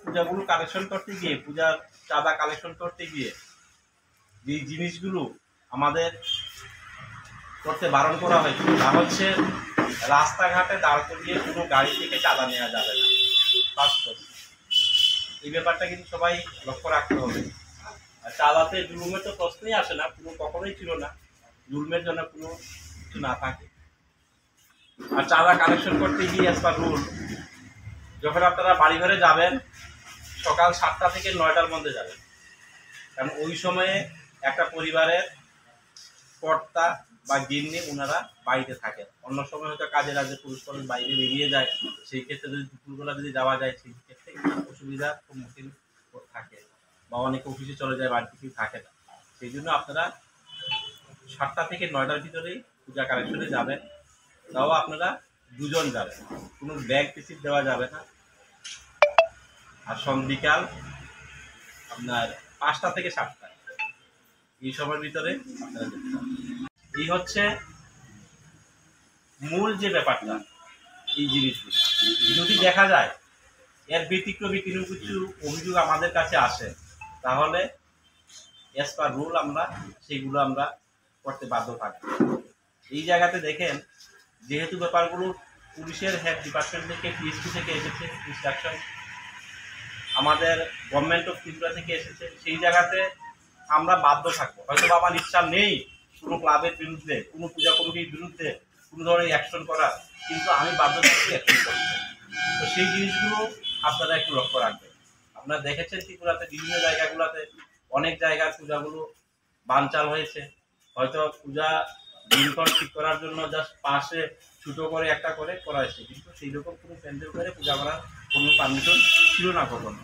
পূজাগুলো collection করতে গিয়ে, পূজার চাঁদা কালেকশন করতে গিয়ে যে জিনিসগুলো আমাদের করতে বারণ করা হয়েছে তা হচ্ছে রাস্তাঘাটে দাঁড় করিয়ে কোনো গাড়ি থেকে চাঁদা নেওয়া যাবে না। ফার্স্ট এই ব্যাপারটা কিন্তু সবাই লক্ষ্য রাখতে হবে। আর চাঁদাতে জুলুমের তো প্রশ্নই আসে না, কোনো কখনোই ছিল না, জুলুমের জন্য কোনো কিছু না থাকে। আর চাঁদা কালেকশন করতে গিয়ে অ্যাজ পার রুল, যখন আপনারা বাড়ি ঘরে যাবেন সকাল 7টা থেকে 9টার মধ্যে যাবেন, কারণ ওই সময়ে একটা পরিবারের কর্তা বা গিন্নি ওনারা বাড়িতে থাকেন। অন্য সময় হয়তো কাজে রাজে পুরুষ মানুষ বাইরে বেরিয়ে যায়, সেই ক্ষেত্রে যদি দুপুরবেলা যদি যাওয়া যায় সেই ক্ষেত্রে অসুবিধার সম্মুখীন থাকে, বা অনেকে অফিসে চলে যায়, বাড়িতে কেউ থাকে না। সেই জন্য আপনারা 7টা থেকে 9টার ভিতরেই পূজা কালেকশনে যাবেন। তাও আপনারা দুজন যাবেন, কোনো ব্যাগ কিছু দেওয়া যাবে না। আর বিকাল আপনার 5টা থেকে 7টা এই সময়ের ভিতরে আপনারা যেতে পারেন। এই হচ্ছে মূল যে ব্যাপারটা, এই জিনিসগুলো যদি দেখা যায় এর ব্যতিক্রমী কিছু কিছু অভিযোগ আমাদের কাছে আসে, তাহলে অ্যাজ পার রুল আমরা সেগুলো আমরা করতে বাধ্য থাকবো। এই জায়গাতে দেখেন, যেহেতু ব্যাপারগুলো পুলিশের হেড ডিপার্টমেন্ট থেকে, পিএসপি থেকে এসেছে ইনস্ট্রাকশন, আমাদের গভর্নমেন্ট অফ ত্রিপুরা থেকে এসেছে, সেই জায়গাতে আমরা বাধ্য থাকবো। হয়তো আমার ইচ্ছা নেই কোনো ক্লাবের বিরুদ্ধে, কোনো পূজা কমিটির বিরুদ্ধে কোনো ধরনের অ্যাকশন করার, কিন্তু আমি বাধ্য থাকছি অ্যাকশন করতে। তো সেই জিনিসগুলো আপনারা একটু লক্ষ্য রাখবেন। আপনারা দেখেছেন ত্রিপুরাতে বিভিন্ন জায়গাগুলোতে অনেক জায়গার পূজাগুলো বানচাল হয়েছে। হয়তো পূজা দিনক্ষণ ঠিক করার জন্য জাস্ট পাশে ছোটো করে একটা করে করা হয়েছে, কিন্তু সেই রকম কোনো প্যান্ডেল করে পূজা করার কোনো পারমিশন ছিল না কখনো।